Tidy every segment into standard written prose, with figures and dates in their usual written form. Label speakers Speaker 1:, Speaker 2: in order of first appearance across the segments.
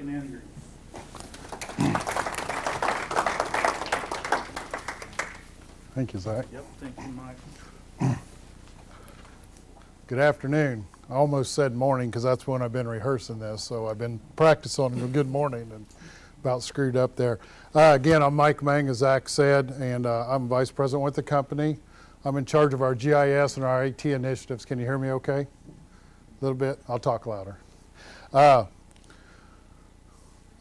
Speaker 1: BFSEngr.
Speaker 2: Thank you, Zach.
Speaker 1: Yep, thank you, Mike.
Speaker 2: Good afternoon. I almost said morning because that's when I've been rehearsing this, so I've been practicing on good morning and about screwed up there. Again, I'm Mike Mang, as Zach said, and I'm Vice President with the company. I'm in charge of our GIS and our IT initiatives. Can you hear me okay? A little bit? I'll talk louder.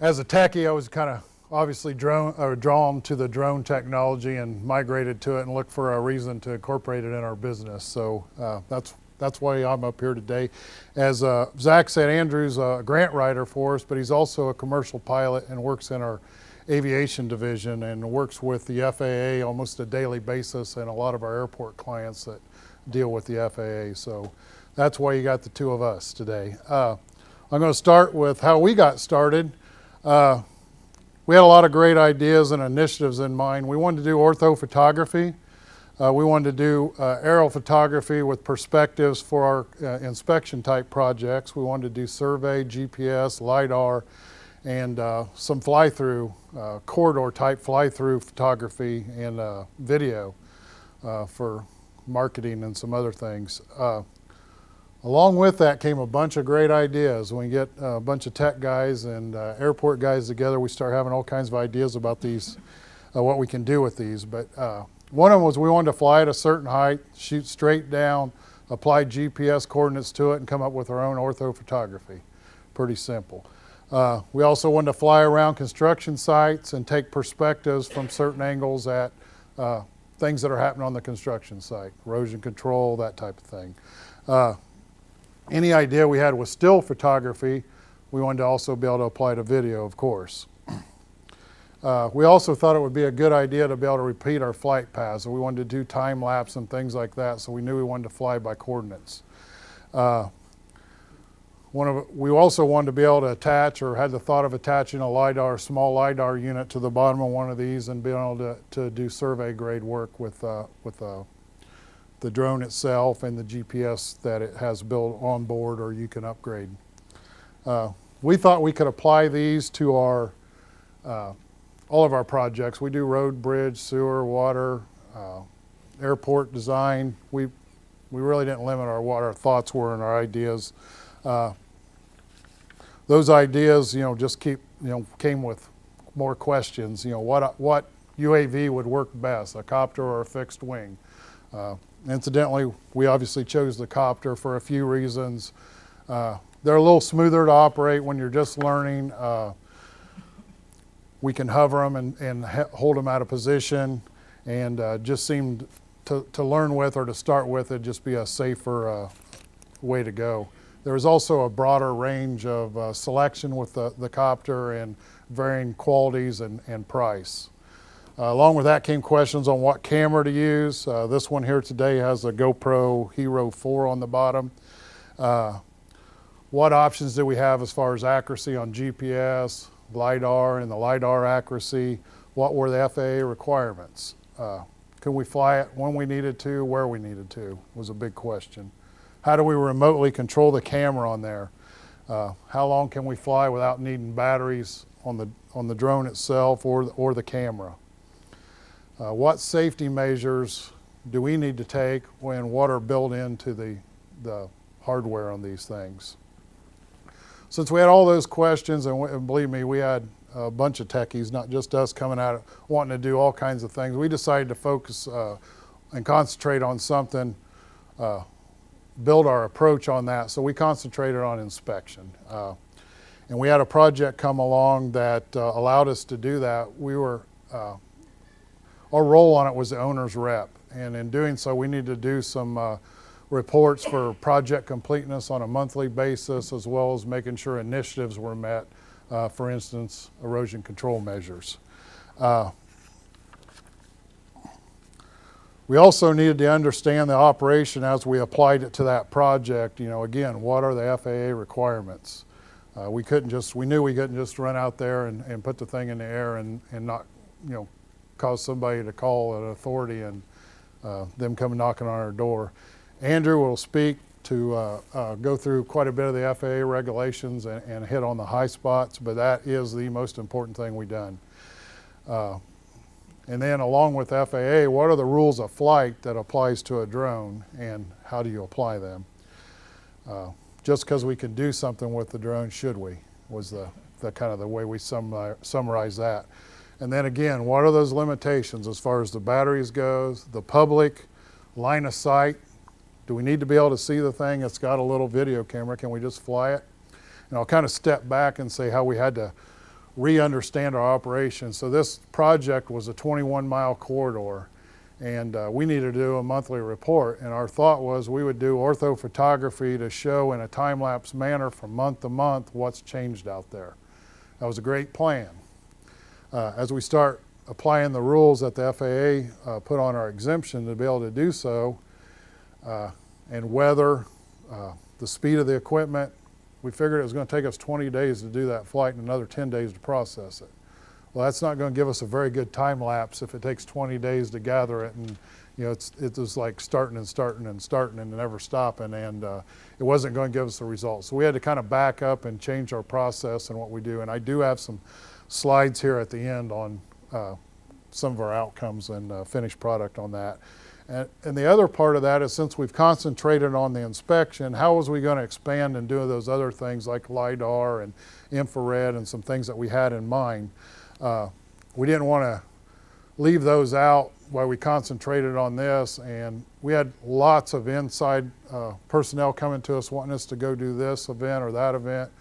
Speaker 2: As a techie, I was kind of obviously drawn to the drone technology and migrated to it and looked for a reason to incorporate it in our business. So that's why I'm up here today. As Zach said, Andrew's a grant writer for us, but he's also a commercial pilot and works in our aviation division and works with the FAA almost a daily basis and a lot of our airport clients that deal with the FAA. So that's why you got the two of us today. I'm going to start with how we got started. We had a lot of great ideas and initiatives in mind. We wanted to do ortho photography. We wanted to do aerial photography with perspectives for our inspection type projects. We wanted to do survey, GPS, LiDAR, and some fly-through, corridor type fly-through photography and video for marketing and some other things. Along with that came a bunch of great ideas. When we get a bunch of tech guys and airport guys together, we start having all kinds of ideas about these, what we can do with these. But one of them was we wanted to fly at a certain height, shoot straight down, apply GPS coordinates to it, and come up with our own ortho photography. Pretty simple. We also wanted to fly around construction sites and take perspectives from certain angles at things that are happening on the construction site, erosion control, that type of thing. Any idea we had with still photography, we wanted to also be able to apply to video, of course. We also thought it would be a good idea to be able to repeat our flight paths. So we wanted to do time lapse and things like that, so we knew we wanted to fly by coordinates. We also wanted to be able to attach, or had the thought of attaching a LiDAR, small LiDAR unit to the bottom of one of these and being able to do survey grade work with the drone itself and the GPS that it has built on board or you can upgrade. We thought we could apply these to our all of our projects. We do road, bridge, sewer, water, airport design. We really didn't limit what our thoughts were and our ideas. Those ideas, just came with more questions. What UAV would work best, a copter or a fixed wing? Incidentally, we obviously chose the copter for a few reasons. They're a little smoother to operate when you're just learning. We can hover them and hold them out of position, and just seemed to learn with or to start with, it'd just be a safer way to go. There is also a broader range of selection with the copter and varying qualities and price. Along with that came questions on what camera to use. This one here today has a GoPro Hero 4 on the bottom. What options do we have as far as accuracy on GPS, LiDAR, and the LiDAR accuracy? What were the FAA requirements? Could we fly it when we needed to, where we needed to, was a big question. How do we remotely control the camera on there? How long can we fly without needing batteries on the drone itself or the camera? What safety measures do we need to take when what are built into the hardware on these things? Since we had all those questions, and believe me, we had a bunch of techies, not just us coming out wanting to do all kinds of things, we decided to focus and concentrate on something, build our approach on that. So we concentrated on inspection. And we had a project come along that allowed us to do that. Our role on it was the owner's rep, and in doing so, we needed to do some reports for project completeness on a monthly basis, as well as making sure initiatives were met, for instance, erosion control measures. We also needed to understand the operation as we applied it to that project. Again, what are the FAA requirements? We knew we couldn't just run out there and put the thing in the air and not, cause somebody to call an authority and them come knocking on our door. Andrew will speak to go through quite a bit of the FAA regulations and hit on the high spots, but that is the most important thing we've done. And then along with FAA, what are the rules of flight that applies to a drone and how do you apply them? Just because we can do something with the drone, should we, was the kind of the way we summarize that. And then again, what are those limitations as far as the batteries goes, the public, line of sight? Do we need to be able to see the thing? It's got a little video camera. Can we just fly it? And I'll kind of step back and say how we had to re-understand our operation. So this project was a 21-mile corridor, and we needed to do a monthly report. And our thought was we would do orthophotography to show in a time-lapse manner from month to month what's changed out there. That was a great plan. As we start applying the rules that the FAA put on our exemption to be able to do so, and weather, the speed of the equipment, we figured it was going to take us 20 days to do that flight and another 10 days to process it. Well, that's not going to give us a very good time lapse if it takes 20 days to gather it, and it's just like starting and never stopping, and it wasn't going to give us the results. So we had to kind of back up and change our process and what we do. And I do have some slides here at the end on some of our outcomes and finished product on that. And the other part of that is, since we've concentrated on the inspection, how was we going to expand and do those other things like LiDAR and infrared and some things that we had in mind? We didn't want to leave those out while we concentrated on this, and we had lots of inside personnel coming to us wanting us to go do this event or that event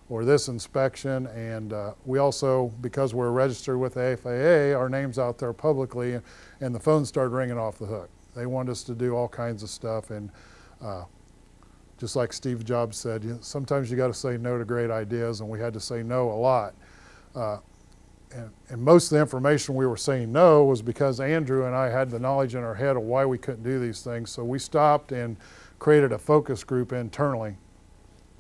Speaker 2: or this inspection. And we also, because we're registered with the FAA, our name's out there publicly, and the phone started ringing off the hook. They wanted us to do all kinds of stuff, and just like Steve Jobs said, sometimes you got to say no to great ideas, and we had to say no a lot. And most of the information we were saying no was because Andrew and I had the knowledge in our head of why we couldn't do these things. So we stopped and created a focus group internally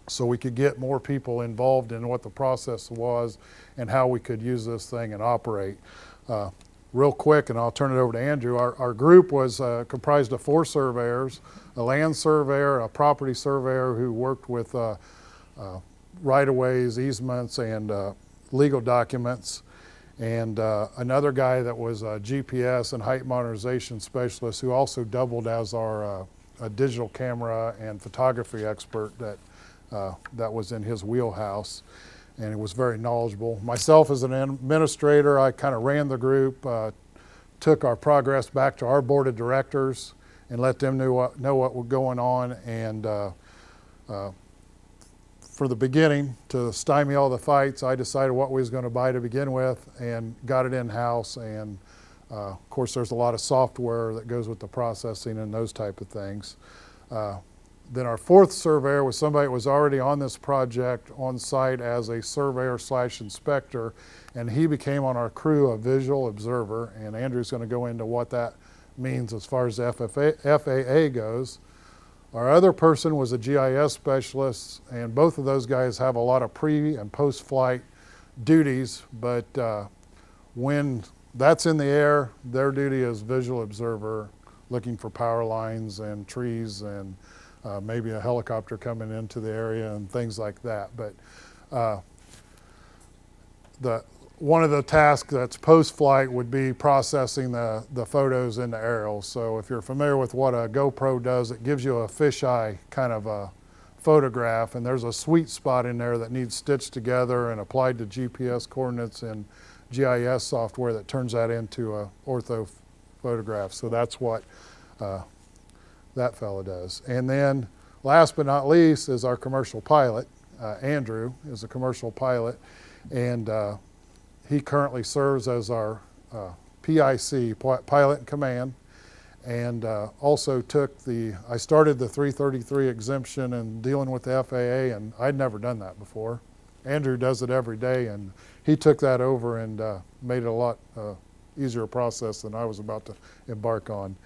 Speaker 2: so we could get more people involved in what the process was and how we could use this thing and operate. Real quick, and I'll turn it over to Andrew. Our group was comprised of 4 surveyors, a land surveyor, a property surveyor who worked with right-of-ways, easements, and legal documents, and another guy that was a GPS and height modernization specialist who also doubled as our digital camera and photography expert that was in his wheelhouse, and he was very knowledgeable. Myself as an administrator, I kind of ran the group, took our progress back to our board of directors and let them know what was going on, and for the beginning, to stymie all the fights, I decided what we was going to buy to begin with and got it in-house. And of course, there's a lot of software that goes with the processing and those type of things. Then our 4th surveyor was somebody that was already on this project on site as a surveyor/inspector, and he became on our crew a visual observer, and Andrew's going to go into what that means as far as the FAA goes. Our other person was a GIS specialist, and both of those guys have a lot of pre- and post-flight duties, but when that's in the air, their duty is visual observer, looking for power lines and trees and maybe a helicopter coming into the area and things like that. But one of the tasks that's post-flight would be processing the photos in the aerials. So if you're familiar with what a GoPro does, it gives you a fisheye kind of a photograph, and there's a sweet spot in there that needs stitched together and applied to GPS coordinates and GIS software that turns that into a ortho photograph. So that's what that fellow does. And then last but not least is our commercial pilot. Andrew is a commercial pilot, and he currently serves as our PIC, Pilot in Command, and also I started the 333 exemption and dealing with the FAA, and I'd never done that before. Andrew does it every day, and he took that over and made it a lot easier process than I was about to embark on.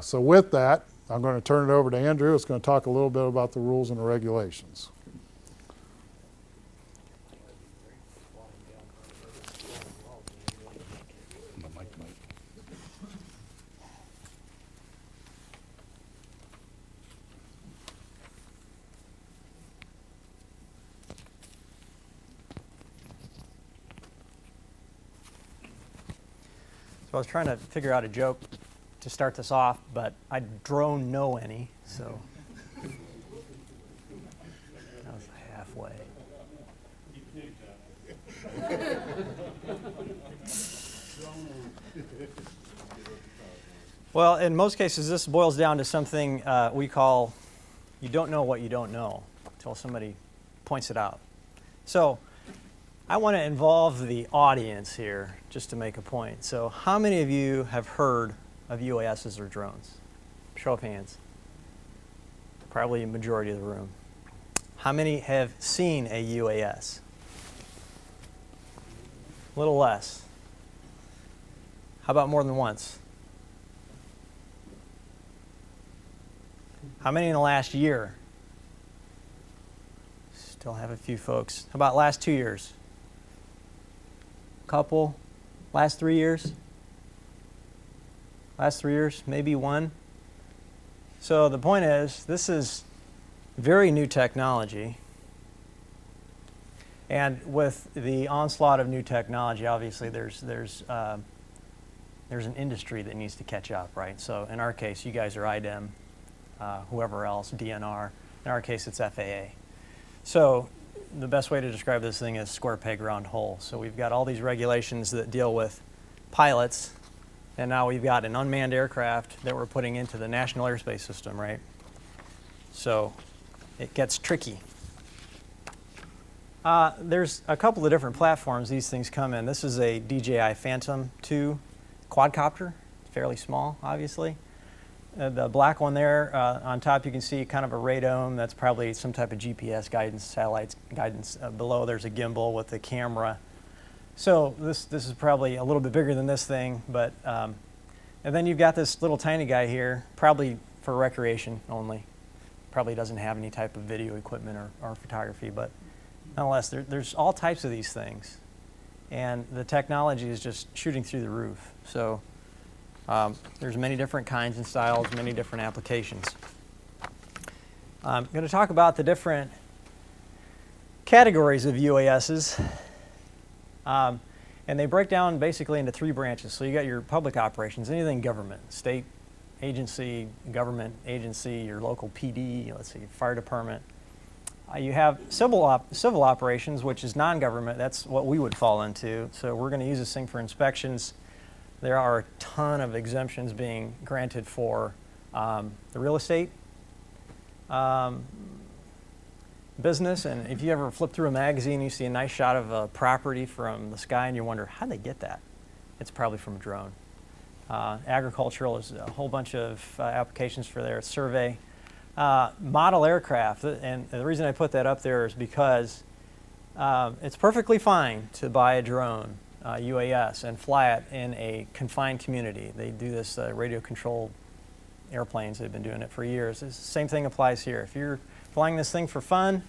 Speaker 2: So with that, I'm going to turn it over to Andrew. It's going to talk a little bit about the rules and the regulations.
Speaker 1: So I was trying to figure out a joke to start this off, but I don't know any, so that was halfway. Well, in most cases, this boils down to something we call you don't know what you don't know until somebody points it out. So I want to involve the audience here just to make a point. So how many of you have heard of UASs or drones? Show of hands. Probably a majority of the room. How many have seen a UAS? A little less. How about more than once? How many in the last year? Still have a few folks. How about last 2 years? Couple? Last 3 years? Last 3 years? Maybe one? So the point is, this is very new technology. And with the onslaught of new technology, obviously there's an industry that needs to catch up, right? So in our case, you guys are IDEM. Whoever else, DNR. In our case, it's FAA. So the best way to describe this thing is square peg round hole. So we've got all these regulations that deal with pilots, and now we've got an unmanned aircraft that we're putting into the National Airspace System, right? So it gets tricky. There's a couple of different platforms these things come in. This is a DJI Phantom 2 quadcopter, fairly small, obviously. The black one there on top, you can see kind of a radome. That's probably some type of GPS guidance, satellite guidance. Below, there's a gimbal with the camera. So this is probably a little bit bigger than this thing, but and then you've got this little tiny guy here, probably for recreation only. Probably doesn't have any type of video equipment or photography, but nonetheless, there's all types of these things, and the technology is just shooting through the roof. So. There's many different kinds and styles, many different applications. I'm going to talk about the different categories of UASs, and they break down basically into 3 branches. So you got your public operations, anything government, state agency, government agency, your local PD, let's see, fire department. You have civil operations, which is non-government. That's what we would fall into. So we're going to use this thing for inspections. There are a ton of exemptions being granted for the real estate business. And if you ever flip through a magazine, you see a nice shot of a property from the sky and you wonder, how'd they get that? It's probably from a drone. Agricultural is a whole bunch of applications for there. Survey. Model aircraft, and the reason I put that up there is because it's perfectly fine to buy a drone. UAS and fly it in a confined community. They do this radio-controlled airplanes. They've been doing it for years. The same thing applies here. If you're flying this thing for fun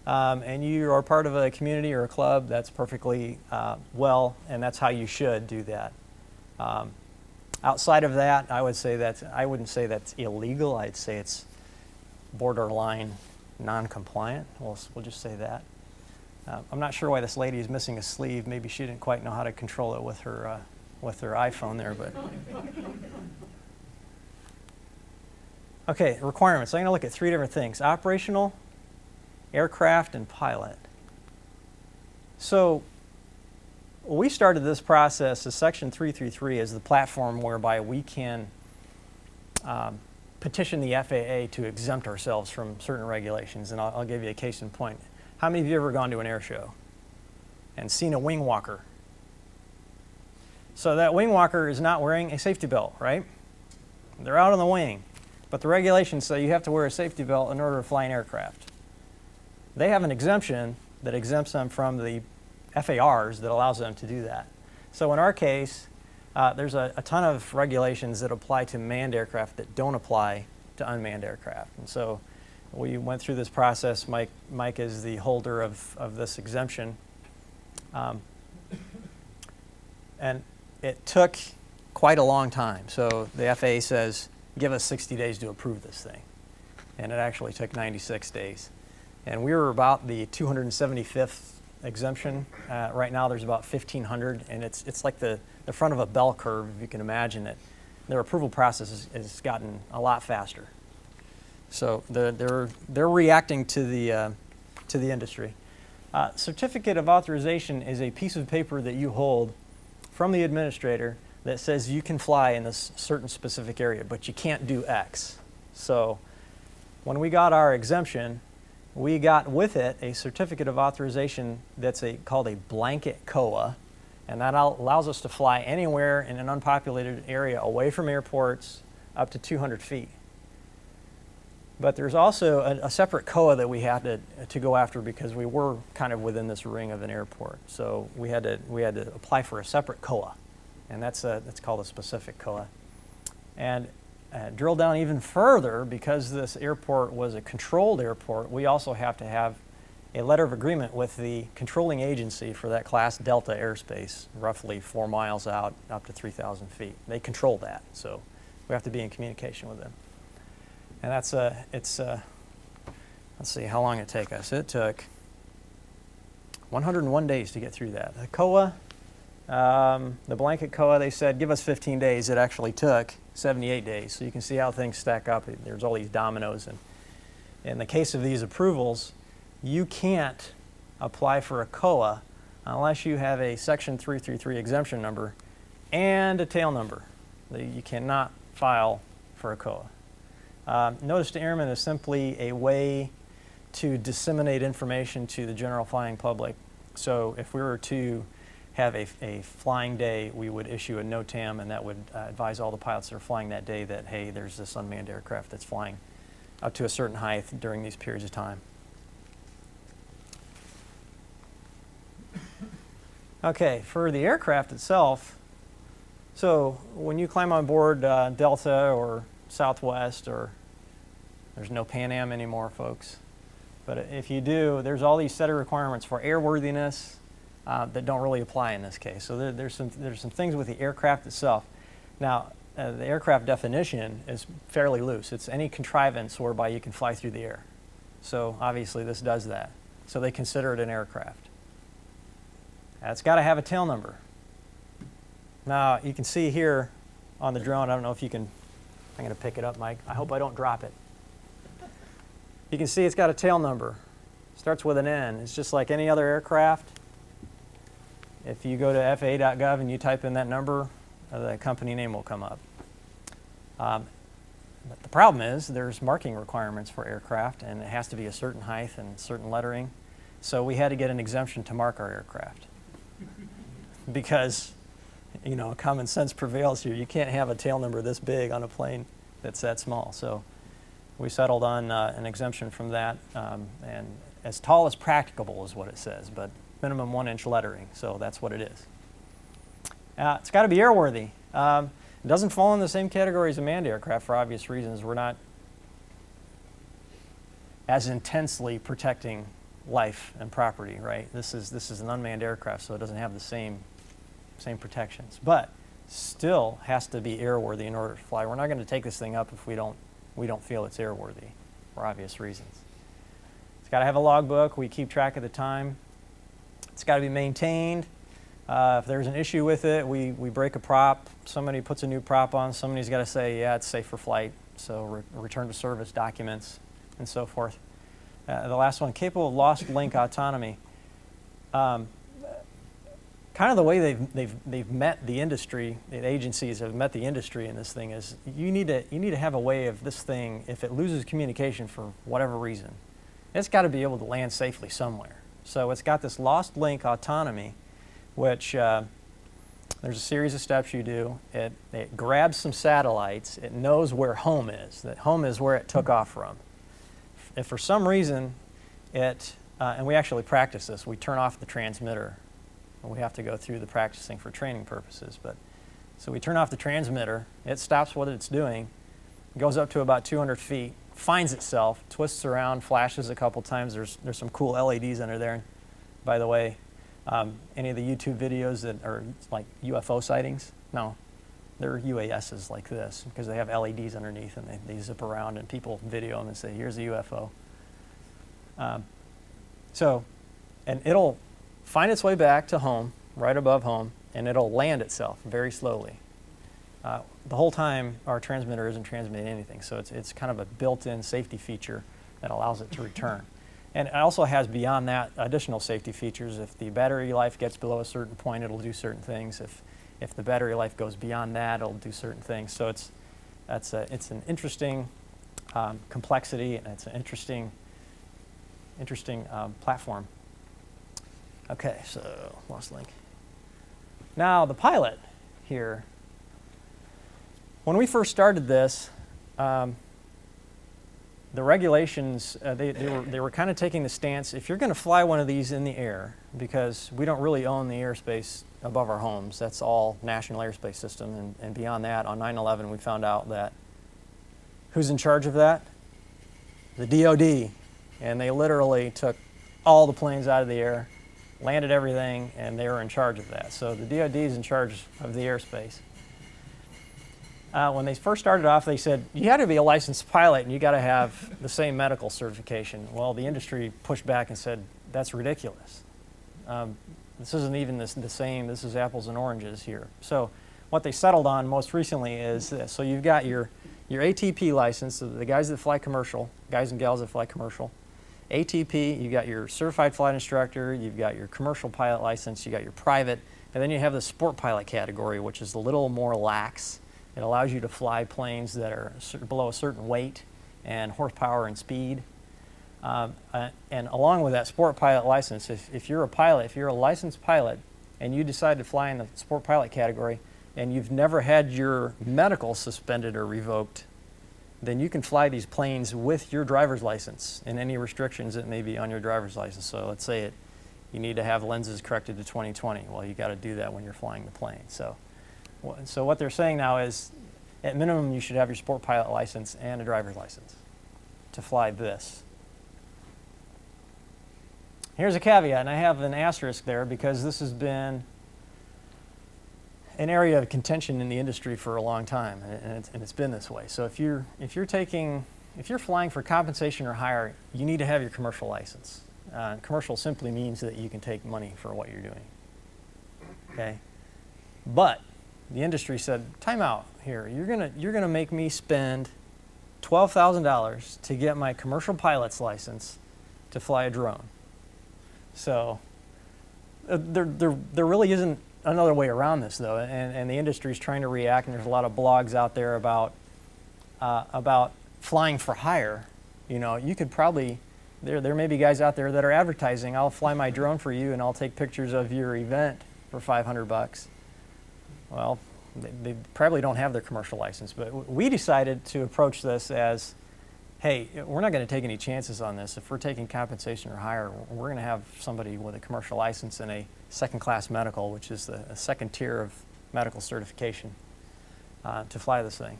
Speaker 1: and you are part of a community or a club, that's perfectly well, and that's how you should do that. Outside of that, I wouldn't say that's illegal. I'd say it's borderline non-compliant. We'll just say that. I'm not sure why this lady is missing a sleeve. Maybe she didn't quite know how to control it with her iPhone there. But okay, requirements. I'm going to look at 3 different things: operational, aircraft, and pilot. So we started this process as Section 333 as the platform whereby we can petition the FAA to exempt ourselves from certain regulations. And I'll give you a case in point. How many of you have ever gone to an air show and seen a wing walker? So that wing walker is not wearing a safety belt, right? They're out on the wing, but the regulations say you have to wear a safety belt in order to fly an aircraft. They have an exemption that exempts them from the FARs that allows them to do that. So in our case, there's a ton of regulations that apply to manned aircraft that don't apply to unmanned aircraft. And so we went through this process. Mike is the holder of this exemption. And it took quite a long time. So the FAA says, give us 60 days to approve this thing. And it actually took 96 days. And we were about the 275th exemption. Right now there's about 1,500, and it's like the front of a bell curve, if you can imagine it. Their approval process has gotten a lot faster. So they're reacting to the industry. Certificate of authorization is a piece of paper that you hold from the administrator that says you can fly in this certain specific area, but you can't do X. So when we got our exemption, we got with it a certificate of authorization that's called a blanket COA, and that allows us to fly anywhere in an unpopulated area away from airports up to 200 feet. But there's also a separate COA that we had to go after because we were kind of within this ring of an airport. So we had to apply for a separate COA, and that's called a specific COA. And drill down even further, because this airport was a controlled airport, we also have to have a letter of agreement with the controlling agency for that Class Delta airspace, roughly 4 miles out, up to 3,000 feet. They control that, so we have to be in communication with them. And that's let's see how long it took us. It took 101 days to get through that. The COA, the blanket COA, they said give us 15 days. It actually took 78 days. So you can see how things stack up. There's all these dominoes. And in the case of these approvals, you can't apply for a COA unless you have a Section 333 exemption number and a tail number. You cannot file for a COA. Notice to Airmen is simply a way to disseminate information to the general flying public. So if we were to have a flying day, we would issue a NOTAM, and that would advise all the pilots that are flying that day that, hey, there's this unmanned aircraft that's flying up to a certain height during these periods of time. Okay, for the aircraft itself, so when you climb on board Delta or Southwest, or there's no Pan Am anymore, folks, but if you do, there's all these set of requirements for airworthiness that don't really apply in this case. So there's some things with the aircraft itself. Now, the aircraft definition is fairly loose. It's any contrivance whereby you can fly through the air. So obviously this does that. So they consider it an aircraft. It's got to have a tail number. Now you can see here on the drone, I don't know if you can, I'm going to pick it up, Mike. I hope I don't drop it. You can see it's got a tail number. Starts with an N. It's just like any other aircraft. If you go to FAA.gov and you type in that number, the company name will come up. But the problem is there's marking requirements for aircraft, and it has to be a certain height and certain lettering. So we had to get an exemption to mark our aircraft. Because, you know, common sense prevails here. You can't have a tail number this big on a plane that's that small. So we settled on an exemption from that, and as tall as practicable is what it says, but minimum 1-inch lettering, so that's what it is. It's got to be airworthy. It doesn't fall in the same category as a manned aircraft for obvious reasons. We're not as intensely protecting life and property, right? This is an unmanned aircraft, so it doesn't have the same protections, but still has to be airworthy in order to fly. We're not going to take this thing up if we don't feel it's airworthy for obvious reasons. It's got to have a logbook. We keep track of the time. It's got to be maintained. If there's an issue with it, we break a prop. Somebody puts a new prop on. Somebody's got to say, yeah, it's safe for flight. So return to service documents and so forth. The last one, capable of lost link autonomy. Kind of the way they've met the industry, the agencies have met the industry in this thing is you need to have a way of this thing, if it loses communication for whatever reason, it's got to be able to land safely somewhere. So it's got this lost link autonomy, which there's a series of steps you do. It grabs some satellites. It knows where home is, that home is where it took off from. If for some reason and we actually practice this, we turn off the transmitter. We have to go through the practicing for training purposes. So we turn off the transmitter, it stops what it's doing, goes up to about 200 feet, finds itself, twists around, flashes a couple times. There's some cool LEDs under there. By the way, any of the YouTube videos that are like UFO sightings? No, they're UASs like this because they have LEDs underneath and they zip around and people video them and say, here's a UFO. And find its way back to home, right above home, and it'll land itself very slowly. The whole time our transmitter isn't transmitting anything, so it's kind of a built-in safety feature that allows it to return. And it also has, beyond that, additional safety features. If the battery life gets below a certain point, it'll do certain things. If the battery life goes beyond that, it'll do certain things. So it's an interesting complexity, and it's an interesting platform. Okay, so lost link. Now the pilot here. When we first started this, the regulations, they were kind of taking the stance, if you're going to fly one of these in the air, because we don't really own the airspace above our homes, that's all National Airspace System, and beyond that, on 9/11 we found out that who's in charge of that? The DoD, and they literally took all the planes out of the air, landed everything, and they were in charge of that. So the DoD is in charge of the airspace. When they first started off, they said, you got to be a licensed pilot and you got to have the same medical certification. Well, the industry pushed back and said, that's ridiculous. This isn't even the same. This is apples and oranges here. So what they settled on most recently is this. So you've got your ATP license, so the guys that fly commercial, guys and gals that fly commercial. ATP, you've got your certified flight instructor, you've got your commercial pilot license, you got your private, and then you have the sport pilot category, which is a little more lax. It allows you to fly planes that are below a certain weight and horsepower and speed. And along with that sport pilot license, if you're a pilot, if you're a licensed pilot and you decide to fly in the sport pilot category and you've never had your medical suspended or revoked, then you can fly these planes with your driver's license and any restrictions that may be on your driver's license. So let's say you need to have lenses corrected to 20/20. Well, you got to do that when you're flying the plane. So what they're saying now is, at minimum, you should have your sport pilot license and a driver's license to fly this. Here's a caveat, and I have an asterisk there because this has been an area of contention in the industry for a long time, and it's been this way. So if you're flying for compensation or hire, you need to have your commercial license. Commercial simply means that you can take money for what you're doing. Okay, but the industry said, time out here. You're gonna make me spend $12,000 to get my commercial pilot's license to fly a drone. So there really isn't another way around this, though, and the industry is trying to react. And there's a lot of blogs out there about flying for hire. You know, you could probably there may be guys out there that are advertising, I'll fly my drone for you and I'll take pictures of your event for $500. Well, they probably don't have their commercial license, but we decided to approach this as, hey, we're not going to take any chances on this. If we're taking compensation or hire, we're going to have somebody with a commercial license and a second-class medical, which is the second tier of medical certification, to fly this thing.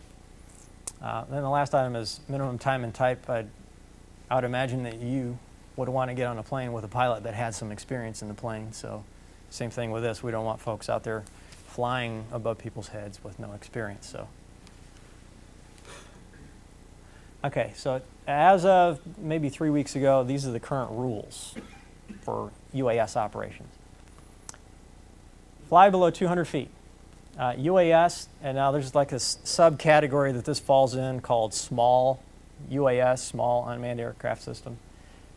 Speaker 1: Then the last item is minimum time and type. I would imagine that you would want to get on a plane with a pilot that had some experience in the plane. So same thing with this. We don't want folks out there flying above people's heads with no experience. So, okay, so as of maybe 3 weeks ago, these are the current rules for UAS operations. Fly below 200 feet. UAS, and now there's like a subcategory that this falls in called small UAS, small unmanned aircraft system.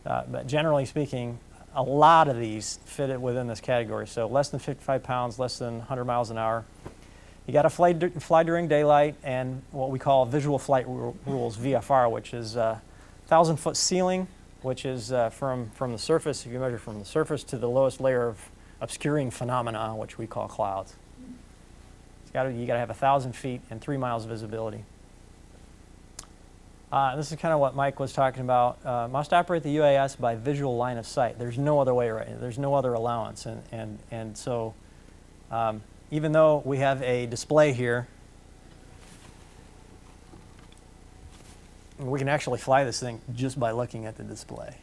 Speaker 1: But generally speaking, a lot of these fit it within this category. So less than 55 pounds, less than 100 miles an hour. You got to fly during daylight, and what we call visual flight rules, VFR, which is 1,000-foot ceiling, which is from the surface, if you measure from the surface to the lowest layer of obscuring phenomena, which we call clouds. You got to have 1,000 feet and 3 miles visibility. This is kind of what Mike was talking about. Must operate the UAS by visual line of sight. There's no other way, right? There's no other allowance. And so even though we have a display here, we can actually fly this thing just by looking at the display.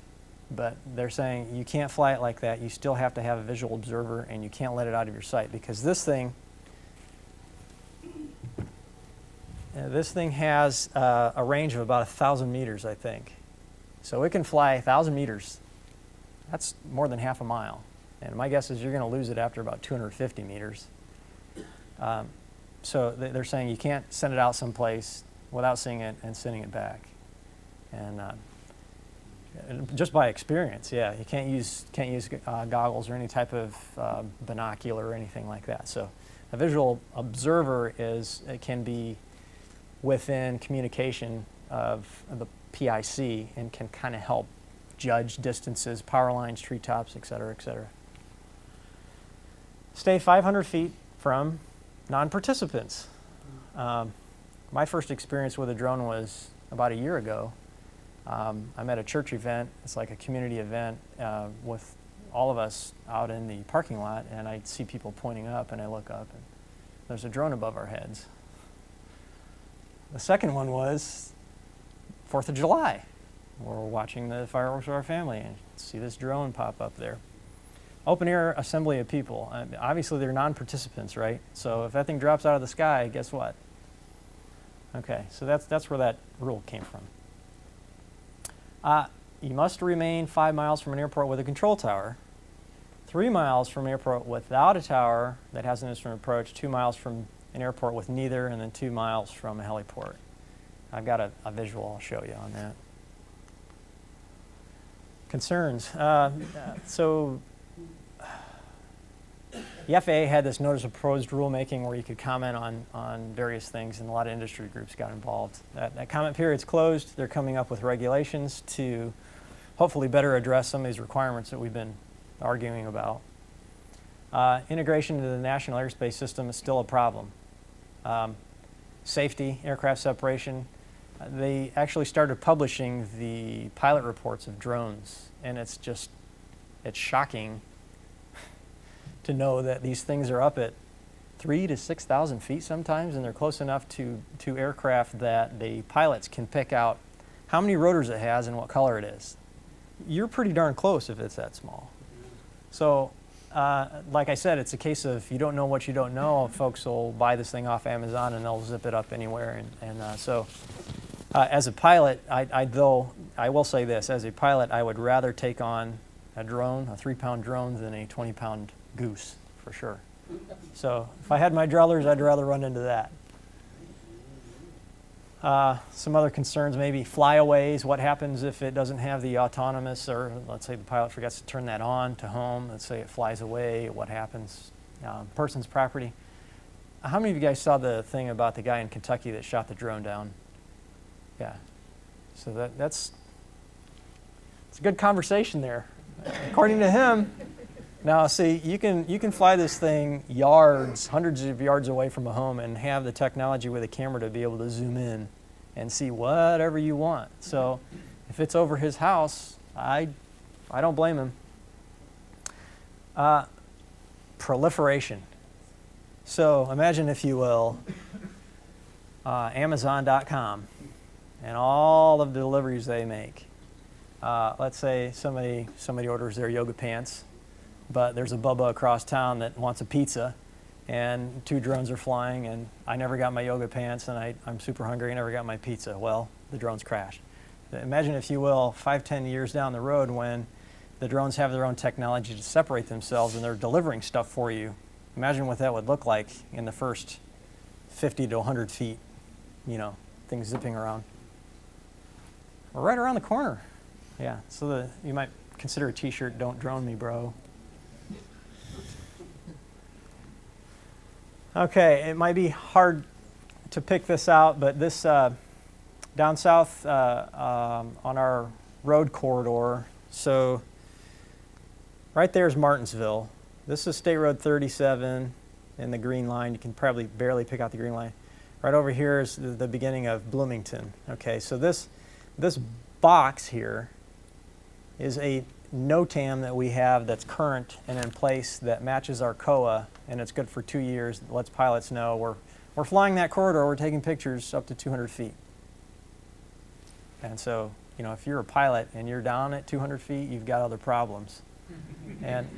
Speaker 1: But they're saying you can't fly it like that. You still have to have a visual observer, and you can't let it out of your sight, because this thing has a range of about 1,000 meters, I think. So it can fly 1,000 meters. That's more than half a mile. And my guess is you're going to lose it after about 250 meters. So they're saying you can't send it out someplace without seeing it and sending it back. And just by experience, yeah, you can't use goggles or any type of binocular or anything like that. So a visual observer can be within communication of the PIC and can kind of help judge distances, power lines, treetops, et cetera, et cetera. Stay 500 feet from non-participants. My first experience with a drone was about a year ago. I'm at a church event. It's like a community event with all of us out in the parking lot, and I see people pointing up, and I look up, and there's a drone above our heads. The second one was 4th of July. We're watching the fireworks with our family and see this drone pop up there. Open air assembly of people. Obviously, they're non-participants, right? So if that thing drops out of the sky, guess what? Okay, so that's where that rule came from. You must remain 5 miles from an airport with a control tower, 3 miles from an airport without a tower that has an instrument approach, 2 miles from an airport with neither, and then 2 miles from a heliport. I've got a visual I'll show you on that. Concerns. So the FAA had this notice of proposed rulemaking where you could comment on various things, and a lot of industry groups got involved. That comment period's closed. They're coming up with regulations to hopefully better address some of these requirements that we've been arguing about. Integration into the national airspace system is still a problem. Safety, aircraft separation. They actually started publishing the pilot reports of drones, and it's shocking to know that these things are up at 3,000 to 6,000 feet sometimes, and they're close enough to aircraft that the pilots can pick out how many rotors it has and what color it is. You're pretty darn close if it's that small. So, like I said, it's a case of you don't know what you don't know. Folks will buy this thing off Amazon and they'll zip it up anywhere. So, as a pilot, I will say this: as a pilot, I would rather take on a drone, a 3-pound drone, than a 20-pound goose, for sure. So if I had my druthers, I'd rather run into that. Some other concerns, maybe flyaways. What happens if it doesn't have the autonomous, or let's say the pilot forgets to turn that on to home, let's say it flies away, what happens? Person's property. How many of you guys saw the thing about the guy in Kentucky that shot the drone down? Yeah. So it's a good conversation there. According to him. Now, see, you can fly this thing yards, hundreds of yards away from a home and have the technology with a camera to be able to zoom in and see whatever you want. So if it's over his house, I don't blame him. Proliferation. So imagine, if you will, Amazon.com and all of the deliveries they make. Let's say somebody orders their yoga pants, but there's a Bubba across town that wants a pizza, and 2 drones are flying, and I never got my yoga pants, and I'm super hungry, I never got my pizza. Well, the drones crashed. Imagine, if you will, 5-10 years down the road when the drones have their own technology to separate themselves and they're delivering stuff for you. Imagine what that would look like in the first 50 to 100 feet, things zipping around. We're right around the corner. Yeah, so you might consider a t-shirt, "Don't drone me, bro." Okay, it might be hard to pick this out, but this down south on our road corridor, so right there is Martinsville. This is State Road 37 in the green line. You can probably barely pick out the green line. Right over here is the beginning of Bloomington. Okay, so this box here is a NOTAM that we have that's current and in place that matches our COA, and it's good for 2 years. It lets pilots know we're flying that corridor, we're taking pictures up to 200 feet. And so, if you're a pilot and you're down at 200 feet, you've got other problems. And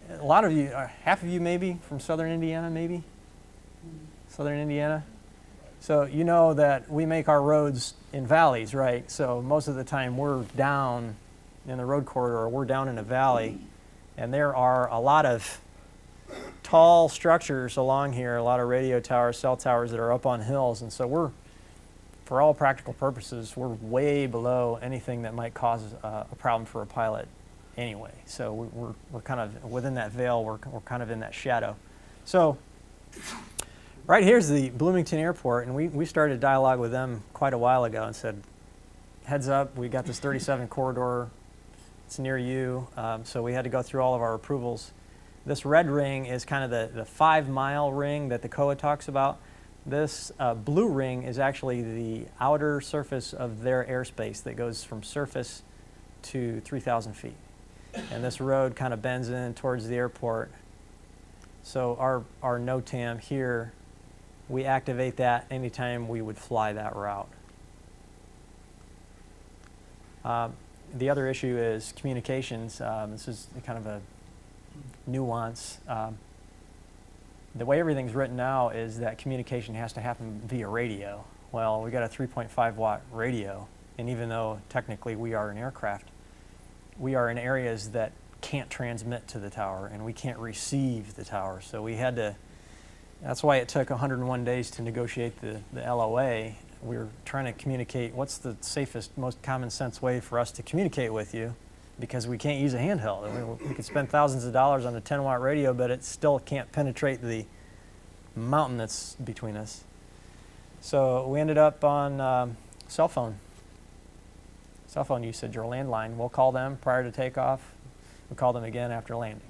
Speaker 1: a lot of you, half of you maybe, from southern Indiana maybe? Southern Indiana? So you know that we make our roads in valleys, right? So most of the time we're down in the road corridor, we're down in a valley, And there are a lot of tall structures along here, a lot of radio towers, cell towers that are up on hills. And so we're, for all practical purposes, we're way below anything that might cause a problem for a pilot anyway. So we're kind of within that veil, we're kind of in that shadow. So right here's the Bloomington Airport, and we started dialogue with them quite a while ago and said, heads up, we got this 37 corridor, it's near you. So we had to go through all of our approvals. This red ring is kind of the 5-mile ring that the COA talks about. This blue ring is actually the outer surface of their airspace that goes from surface to 3,000 feet. And this road kind of bends in towards the airport. So our NOTAM here, we activate that anytime we would fly that route. The other issue is communications. This is kind of a nuance. The way everything's written now is that communication has to happen via radio. Well, we got a 3.5 watt radio, and even though technically we are an aircraft, we are in areas that can't transmit to the tower and we can't receive the tower. So we had to, that's why it took 101 days to negotiate the LOA. We were trying to communicate what's the safest, most common sense way for us to communicate with you, because we can't use a handheld. I mean, we could spend thousands of dollars on a 10-watt radio, but it still can't penetrate the mountain that's between us. So we ended up on cell phone usage or landline. We'll call them prior to takeoff. We'll call them again after landing.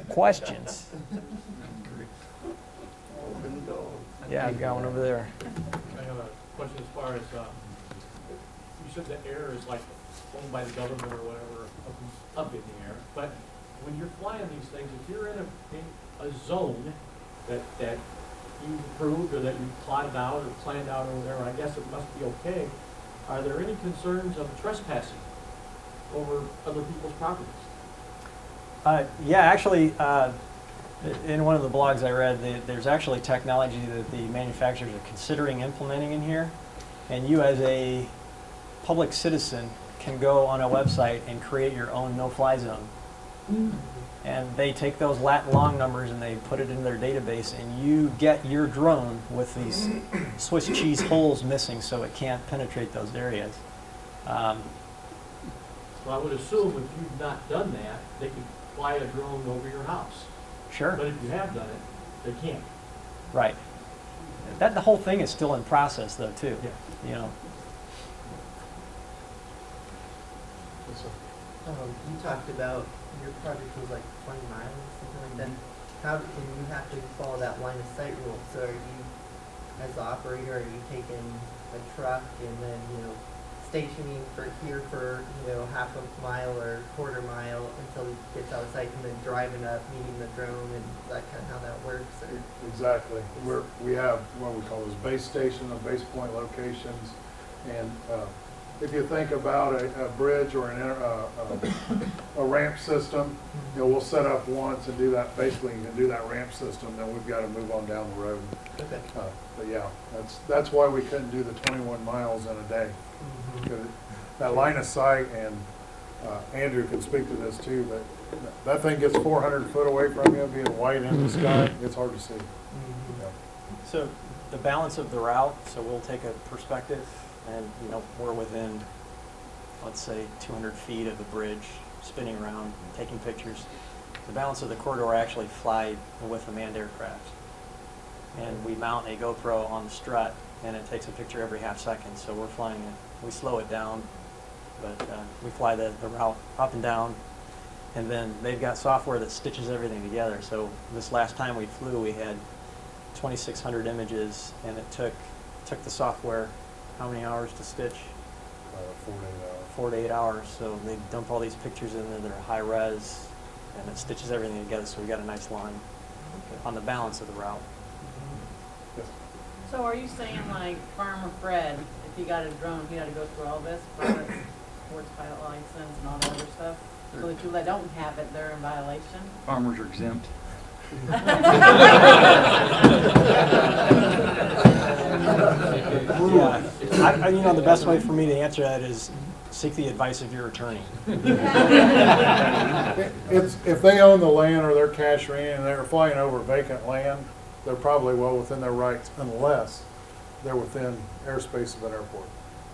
Speaker 1: Questions? Yeah, I've got one over there.
Speaker 3: I have a question as far as, you said that air is like owned by the government or whatever up in the air, but when you're flying these things, if you're in a zone that you've approved or that you've plotted out or planned out over there, I guess it must be okay, are there any concerns of trespassing over other people's properties?
Speaker 1: Yeah, actually, in one of the blogs I read, there's actually technology that the manufacturers are considering implementing in here, and you as a public citizen can go on a website and create your own no-fly zone. And they take those lat long numbers and they put it in their database, and you get your drone with these Swiss cheese holes missing so it can't penetrate those areas.
Speaker 3: Well, I would assume if you've not done that, they could fly a drone over your house.
Speaker 1: Sure.
Speaker 3: But if you have done it, they can't.
Speaker 1: Right. The whole thing is still in process, though, too.
Speaker 3: Yeah.
Speaker 1: You know.
Speaker 4: You talked about your project was like 20 miles, something like that. How can you have to follow that line of sight rule? So are you, as the operator, are you taking a truck and then, stationing for half a mile or quarter mile until it gets out of sight, and then driving up, meeting the drone, and that kind of how that works? Or?
Speaker 2: Exactly. We have what we call those base station or base point locations, and if you think about a bridge or a ramp system, we'll set up once and do that. Basically, you can do that ramp system, then we've got to move on down the road.
Speaker 4: Okay.
Speaker 2: But yeah, that's why we couldn't do the 21 miles in a day. Because that line of sight, and Andrew can speak to this too, but that thing gets 400 foot away from you, being white in the sky, it's hard to see. Yeah.
Speaker 1: So the balance of the route, so we'll take a perspective, and we're within, let's say, 200 feet of the bridge, spinning around, taking pictures. The balance of the corridor I actually fly with a manned aircraft, and we mount a GoPro on the strut, and it takes a picture every half second. So we're flying it. We slow it down, but we fly the route up and down, and then they've got software that stitches everything together. So this last time we flew, we had 2,600 images, and it took the software how many hours to stitch?
Speaker 2: 4 to 8 hours.
Speaker 1: 4 to 8 hours. So they dump all these pictures in there that are high res, and it stitches everything together. So we got a nice line on the balance of the route.
Speaker 2: Yes.
Speaker 5: So are you saying, like Farmer Fred, if he got a drone, he had to go through all this, pilot, sports pilot license and all that other stuff? So the people that don't have it, they're in violation?
Speaker 6: Farmers are exempt.
Speaker 1: Yeah. The best way for me to answer that is seek the advice of your attorney.
Speaker 2: If they own the land or they're cashing in and they're flying over vacant land, they're probably well within their rights unless they're within airspace of an airport.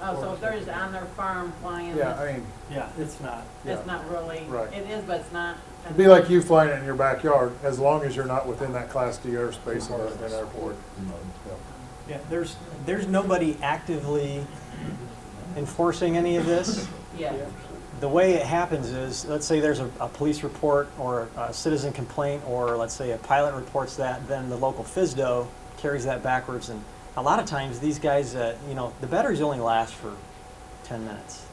Speaker 5: Oh, so if they're just on their farm flying,
Speaker 2: Yeah, I mean,
Speaker 1: Yeah, it's not.
Speaker 2: yeah.
Speaker 5: it's not really,
Speaker 2: Right.
Speaker 5: it is, but it's not.
Speaker 2: It'd be like you flying it in your backyard, as long as you're not within that Class D airspace of an airport.
Speaker 1: Yeah, there's nobody actively enforcing any of this.
Speaker 5: Yeah.
Speaker 1: The way it happens is, let's say there's a police report or a citizen complaint, or let's say a pilot reports that, then the local FSDO carries that backwards. And a lot of times these guys, the batteries only last for 10 minutes.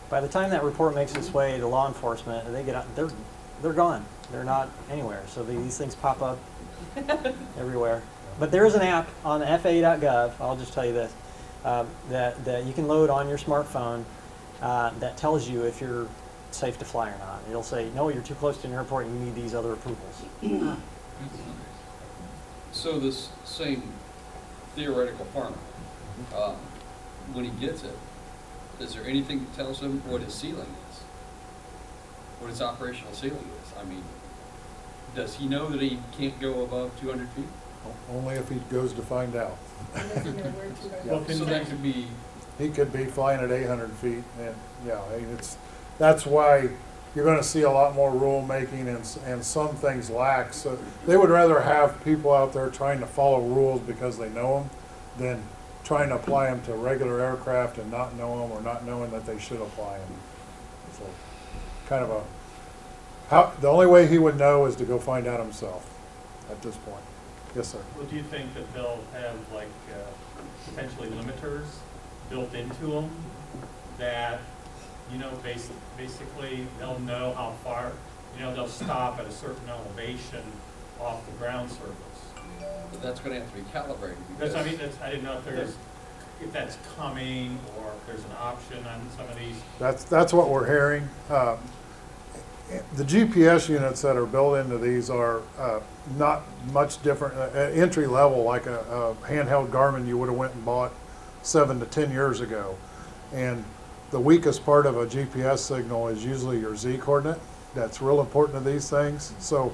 Speaker 1: By the time that report makes its way to law enforcement, they get out, they're gone. They're not anywhere. So these things pop up everywhere. But there is an app on FAA.gov, I'll just tell you this, that you can load on your smartphone that tells you if you're safe to fly or not. It'll say, no, you're too close to an airport and you need these other approvals.
Speaker 6: So this same theoretical farmer, when he gets it, is there anything that tells him what his ceiling is? What his operational ceiling is? I mean, does he know that he can't go above 200 feet?
Speaker 2: Only if he goes to find out.
Speaker 3: Well,
Speaker 6: So that could be,
Speaker 2: He could be flying at 800 feet, and I mean, that's why you're going to see a lot more rulemaking and some things lax. So they would rather have people out there trying to follow rules because they know them than trying to apply them to regular aircraft and not know them or not knowing that they should apply them. So kind of the only way he would know is to go find out himself at this point. Yes, sir.
Speaker 3: Well, do you think that they'll have like potentially limiters built into them that, basically they'll know how far, they'll stop at a certain elevation off the ground surface?
Speaker 6: but that's going to have to be calibrated.
Speaker 3: Because, I didn't know if that's coming or if there's an option on some of these.
Speaker 2: That's what we're hearing. The GPS units that are built into these are not much different, entry level, like a handheld Garmin you would have went and bought 7 to 10 years ago. And the weakest part of a GPS signal is usually your Z coordinate. That's real important to these things. So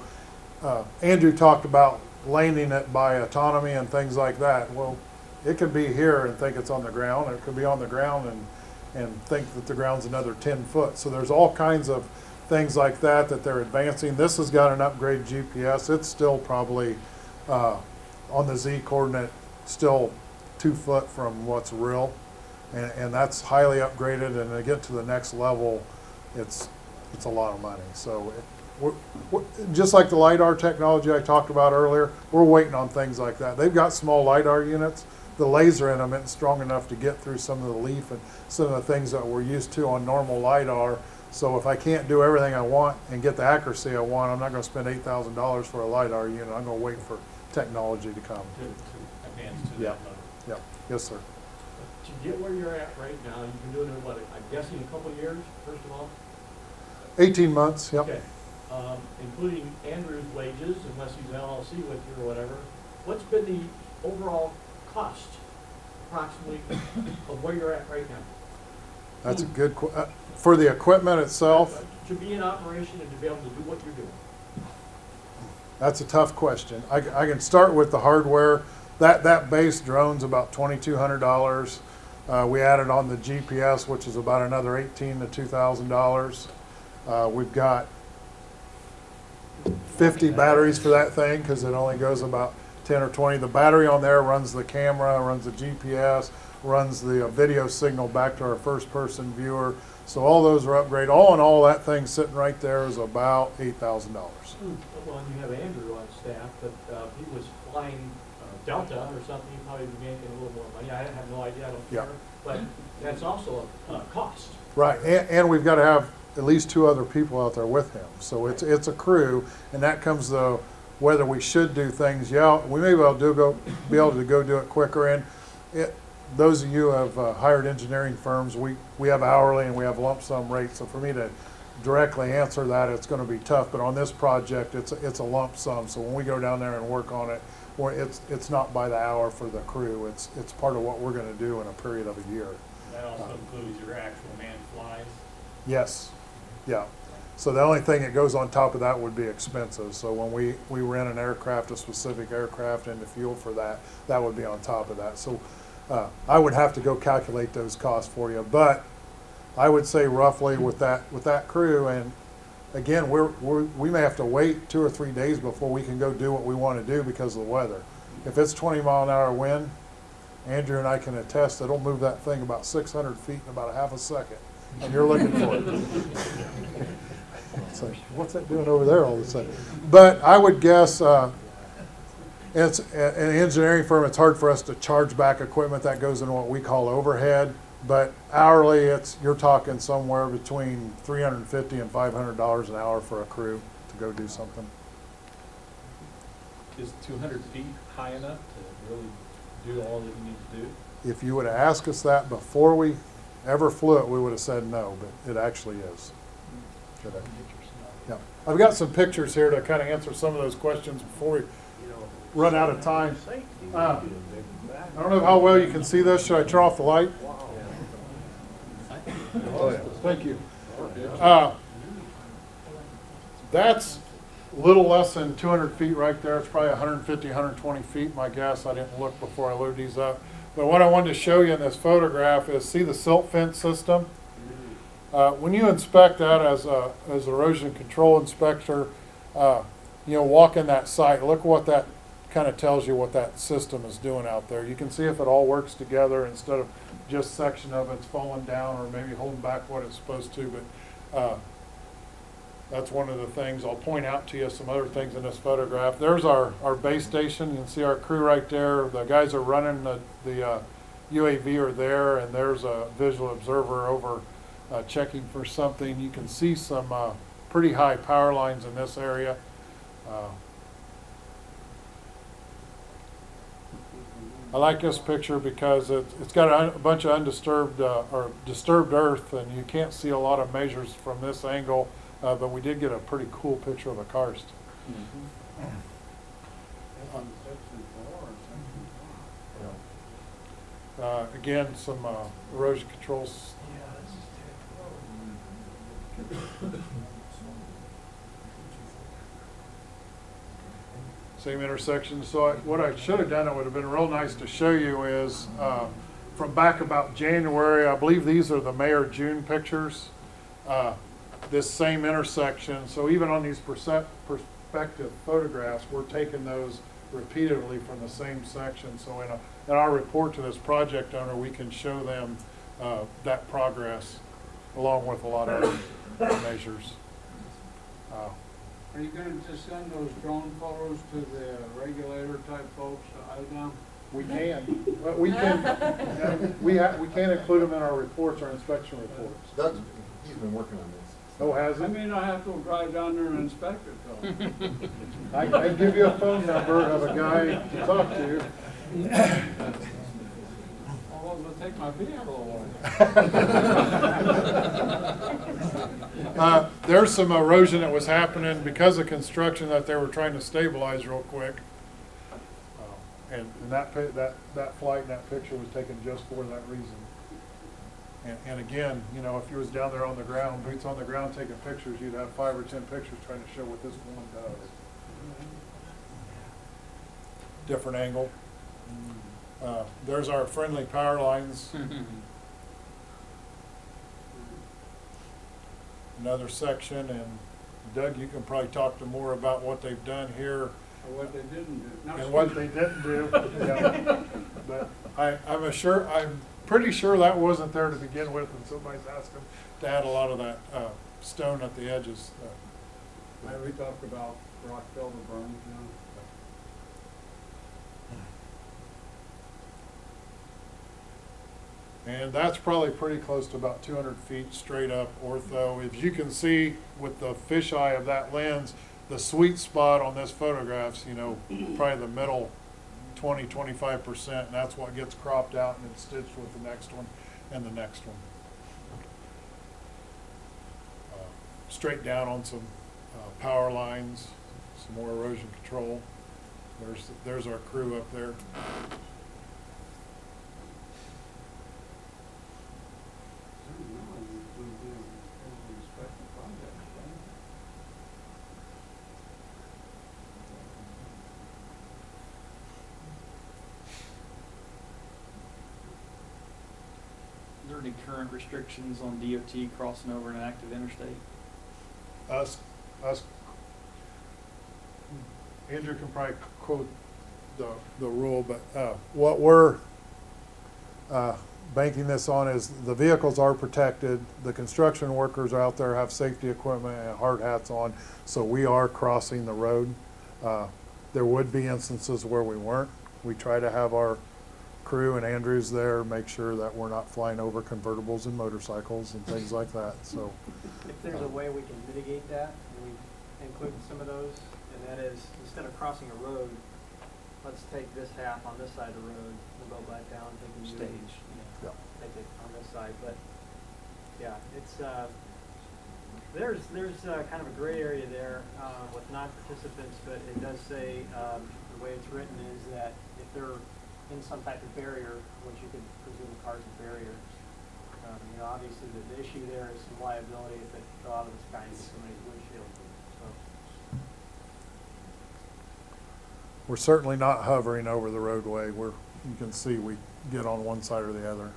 Speaker 2: Andrew talked about landing it by autonomy and things like that. Well, it could be here and think it's on the ground, or it could be on the ground and think that the ground's another 10 foot. So there's all kinds of things like that they're advancing. This has got an upgraded GPS. It's still probably on the Z coordinate, still 2 foot from what's real, and that's highly upgraded. And to get to the next level, it's a lot of money. So we're, just like the LiDAR technology I talked about earlier, we're waiting on things like that. They've got small LiDAR units. The laser in them isn't strong enough to get through some of the leaf and some of the things that we're used to on normal LiDAR. So if I can't do everything I want and get the accuracy I want, I'm not going to spend $8,000 for a LiDAR unit. I'm going to wait for technology to come.
Speaker 3: To advance to
Speaker 2: Yeah.
Speaker 3: that level.
Speaker 2: Yep. Yes, sir.
Speaker 3: To get where you're at right now, you've been doing it, what, I'm guessing a couple of years, first of all?
Speaker 2: 18 months. Yep.
Speaker 3: Okay. Including Andrew's wages, unless he's an LLC with you or whatever, what's been the overall cost approximately of where you're at right now?
Speaker 2: That's a good for the equipment itself.
Speaker 3: To be in operation and to be able to do what you're doing.
Speaker 2: That's a tough question. I can start with the hardware. That base drone's about $2,200. We added on the GPS, which is about another $1,800 to $2,000. We've got 50 batteries for that thing because it only goes about 10 or 20. The battery on there runs the camera, runs the GPS, runs the video signal back to our first-person viewer. So all those are upgraded. All in all, that thing sitting right there is about $8,000.
Speaker 3: Well, and you have Andrew on staff, but if he was flying Delta or something, he'd probably be making a little more money. I have no idea, I don't
Speaker 2: Yeah.
Speaker 3: care. But that's also a cost.
Speaker 2: Right, and we've got to have at least 2 other people out there with him. So it's a crew, and that comes to whether we should do things. Yeah, we may be able to go do it quicker. And those of you who have hired engineering firms, we have hourly and we have lump sum rates. So for me to directly answer that, it's going to be tough. But on this project, it's a lump sum. So when we go down there and work on it, it's not by the hour for the crew. It's part of what we're going to do in a period of a year.
Speaker 3: That also includes your actual manned flies.
Speaker 2: Yes, yeah. So the only thing that goes on top of that would be expenses. So when we rent an aircraft, a specific aircraft, and the fuel for that, that would be on top of that. So I would have to go calculate those costs for you. But I would say roughly with that crew, and again, we may have to wait 2 or 3 days before we can go do what we want to do because of the weather. If it's 20-mile-an-hour wind, Andrew and I can attest it'll move that thing about 600 feet in about a half a second, and you're looking for it. It's like, what's that doing over there all of a sudden? But I would guess it's an engineering firm. It's hard for us to charge back equipment that goes in what we call overhead. But hourly, you're talking somewhere between $350 and $500 an hour for a crew to go do something.
Speaker 3: Is 200 feet high enough to really do all that you need to do?
Speaker 2: If you would have asked us that before we ever flew it, we would have said no, but it actually is. Yeah. I've got some pictures here to kind of answer some of those questions before we run out of time. I don't know how well you can see this. Should I turn off the light? Thank you. That's a little less than 200 feet right there. It's probably 150, 120 feet, my guess. I didn't look before I loaded these up. But what I wanted to show you in this photograph is, see the silt fence system? When you inspect that as erosion control inspector, walk in that site, look what that kind of tells you what that system is doing out there. You can see if it all works together instead of just section of it's falling down or maybe holding back what it's supposed to. But that's one of the things. I'll point out to you some other things in this photograph. There's our base station. You can see our crew right there. The guys are running the UAV are there, and there's a visual observer over checking for something. You can see some pretty high power lines in this area. I like this picture because it's got a bunch of undisturbed or disturbed earth, and you can't see a lot of measures from this angle, but we did get a pretty cool picture of a karst. Again, some erosion controls. Same intersection. So what I should have done, it would have been real nice to show you, is from back about January, I believe these are the May or June pictures, this same intersection. So even on these perspective photographs, we're taking those repeatedly from the same section. So in our report to this project owner, we can show them that progress along with a lot of other measures.
Speaker 7: Are you going to just send those drone photos to the regulator type folks out now?
Speaker 2: We can. We can. We can't include them in our reports, our inspection reports.
Speaker 8: He's been working on this.
Speaker 2: Oh, has
Speaker 7: I
Speaker 2: it?
Speaker 7: mean, I have to drive down there and inspect it though.
Speaker 2: I can give you a phone number of a guy to talk to.
Speaker 7: Although it'll take my vehicle
Speaker 2: away. There's some erosion that was happening because of construction that they were trying to stabilize real quick. And that flight and that picture was taken just for that reason. And again, if you was down there on the ground, boots on the ground taking pictures, you'd have 5 or 10 pictures trying to show what this one does. Different angle. There's our friendly power lines. Another section, and Doug, you can probably talk to more about what they've done here.
Speaker 7: or what they didn't do. Not
Speaker 2: And what they didn't do. Yeah. But I'm pretty sure that wasn't there to begin with, and somebody's asked them to add a lot of that stone at the edges.
Speaker 7: We talked about rock filter burns,
Speaker 2: And that's probably pretty close to about 200 feet straight up ortho. As you can see with the fisheye of that lens, the sweet spot on this photograph's, probably the middle 20–25%, and that's what gets cropped out and it's stitched with the next one and the next one. Straight down on some power lines, some more erosion control. There's our crew up there.
Speaker 8: Is there any current restrictions on DOT crossing over an active interstate?
Speaker 2: Us, Andrew can probably quote the rule, but what we're banking this on is the vehicles are protected, the construction workers out there have safety equipment and hard hats on, so we are crossing the road. There would be instances where we weren't. We try to have our crew and Andrew's there, make sure that we're not flying over convertibles and motorcycles and things like that, so.
Speaker 9: If there's a way we can mitigate that, and we've included some of those, and that is, instead of crossing a road, let's take this half on this side of the road, we'll go back down, take a stage,
Speaker 2: Yeah.
Speaker 9: take it on this side, but, yeah, it's, there's kind of a gray area there, with non-participants, but it does say, the way it's written is that if they're in some type of barrier, which you could presume the car's a barrier, you know, obviously the issue there is some liability if it fell out of the sky into somebody's windshield, so.
Speaker 2: We're certainly not hovering over the roadway. You can see we get on one side or the other.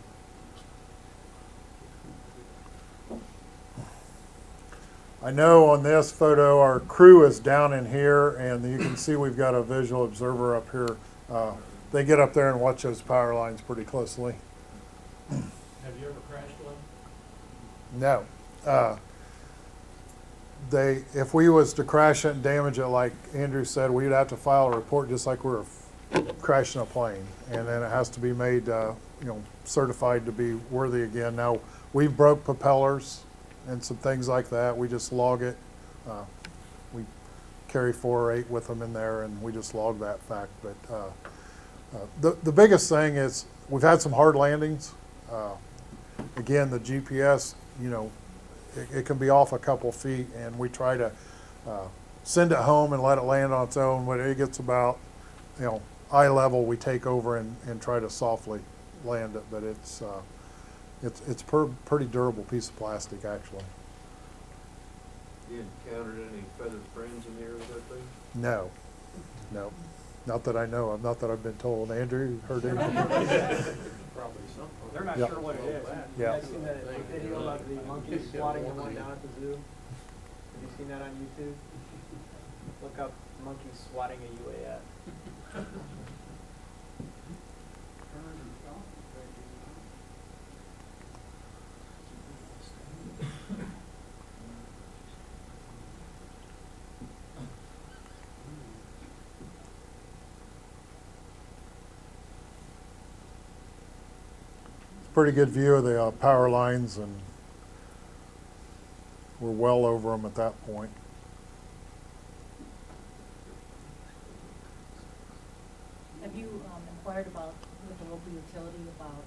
Speaker 2: I know on this photo our crew is down in here, and you can see we've got a visual observer up here. They get up there and watch those power lines pretty closely.
Speaker 3: Have you ever crashed one?
Speaker 2: No. If we was to crash it and damage it, like Andrew said, we'd have to file a report just like we were crashing a plane, and then it has to be made, certified to be worthy again. Now, we've broke propellers and some things like that. We just log it. We carry 4 or 8 with them in there, and we just log that fact. But the biggest thing is we've had some hard landings. Again, the GPS, it can be off a couple feet, and we try to send it home and let it land on its own. When it gets about, eye level, we take over and try to softly land it. But it's pretty durable piece of plastic, actually.
Speaker 10: You encountered any feathered friends in here, is that thing?
Speaker 2: No, not that I know of, not that I've been told. Andrew, you heard anything?
Speaker 9: Probably some. They're not
Speaker 2: Yeah.
Speaker 9: sure what it is.
Speaker 2: Yeah.
Speaker 9: Have you seen that video of the monkey swatting the one down at the zoo? Have you seen that on YouTube? Look up monkey swatting a UAF.
Speaker 2: Pretty good view of the power lines, and we're well over them at that point.
Speaker 11: Have you inquired about with the local utility about,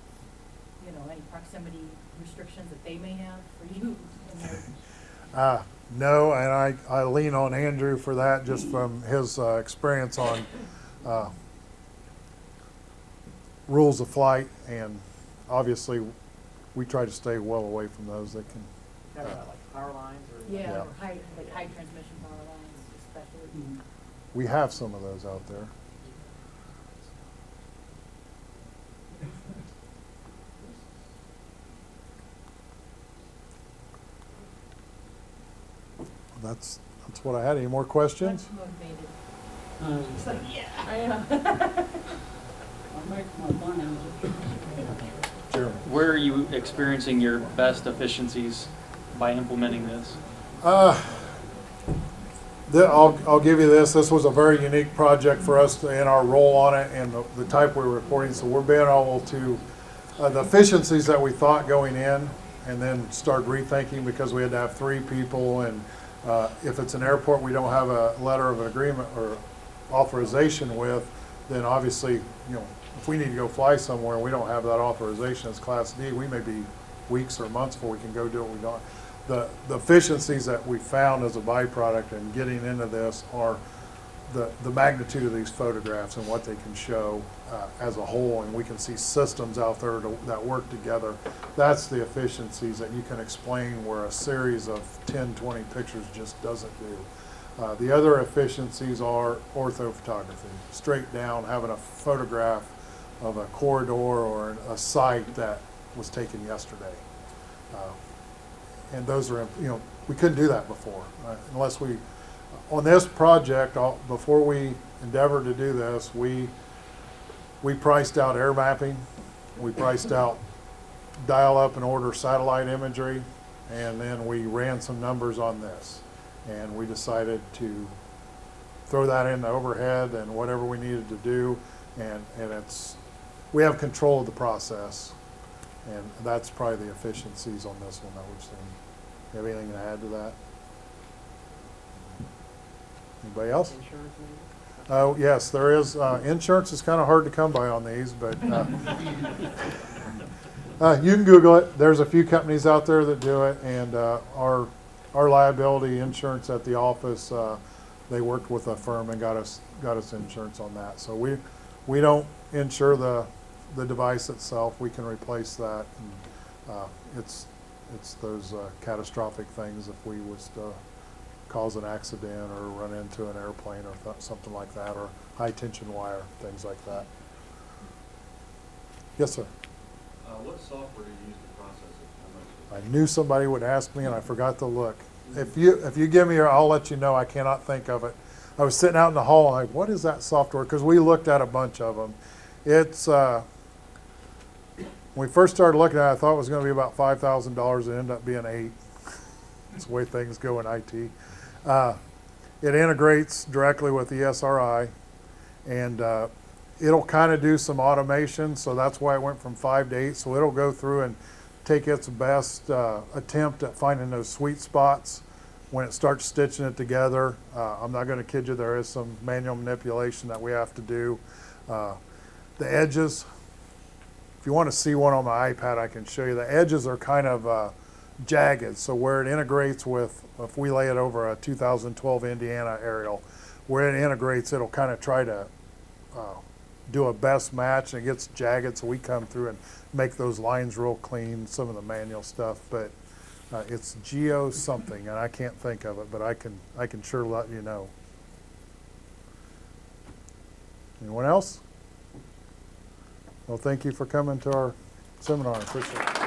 Speaker 11: any proximity restrictions that they may have for you?
Speaker 2: No, and I lean on Andrew for that, just from his experience on rules of flight, and obviously we try to stay well away from those. They can.
Speaker 9: Talking about like power lines or?
Speaker 11: Yeah,
Speaker 2: Yeah.
Speaker 11: or high transmission power lines especially.
Speaker 2: We have some of those out there. That's what I had. Any more questions?
Speaker 11: That's motivated.
Speaker 5: It's like, yeah. I am.
Speaker 7: I make my money on it.
Speaker 2: Jeremy.
Speaker 8: Where are you experiencing your best efficiencies by implementing this?
Speaker 2: I'll give you this. This was a very unique project for us in our role on it and the type we were reporting. So we're being able to, the efficiencies that we thought going in, and then start rethinking because we had to have 3 people. And if it's an airport we don't have a letter of agreement or authorization with, then obviously, if we need to go fly somewhere and we don't have that authorization as Class D, we may be weeks or months before we can go do what we don't. The efficiencies that we found as a byproduct and getting into this are the magnitude of these photographs and what they can show as a whole, and we can see systems out there that work together. That's the efficiencies that you can explain where a series of 10, 20 pictures just doesn't do. The other efficiencies are orthophotography, straight down, having a photograph of a corridor or a site that was taken yesterday. And those are, you know, we couldn't do that before, unless we, on this project, before we endeavored to do this, we priced out air mapping, we priced out dial up and order satellite imagery, and then we ran some numbers on this. And we decided to throw that in the overhead and whatever we needed to do, and we have control of the process, and that's probably the efficiencies on this one that we've seen. You have anything to add to that? Anybody else?
Speaker 9: Insurance maybe?
Speaker 2: Oh, yes, there is. Insurance is kind of hard to come by on these, but you can Google it. There's a few companies out there that do it, and our liability insurance at the office, they worked with a firm and got us insurance on that. So we don't insure the device itself. We can replace that. And, it's those catastrophic things if we was to cause an accident or run into an airplane or something like that, or high tension wire, things like that. Yes, sir.
Speaker 10: What software do you use to process it? How much?
Speaker 2: I knew somebody would ask me, and I forgot to look. If you give me, I'll let you know. I cannot think of it. I was sitting out in the hall, and like, what is that software? Because we looked at a bunch of them. It's when we first started looking at it, I thought it was going to be about $5,000. It ended up being $8,000. It's the way things go in IT. It integrates directly with the SRI, and it'll kind of do some automation, so that's why it went from 5 to 8. So it'll go through and take its best attempt at finding those sweet spots when it starts stitching it together. I'm not going to kid you, there is some manual manipulation that we have to do. The edges, if you want to see one on my iPad, I can show you. The edges are kind of jagged, so where it integrates with, if we lay it over a 2012 Indiana aerial, where it integrates, it'll kind of try to do a best match, and it gets jagged, so we come through and make those lines real clean, some of the manual stuff, but it's Geo something, and I can't think of it, but I can sure let you know. Anyone else? Well, thank you for coming to our seminar. Appreciate it.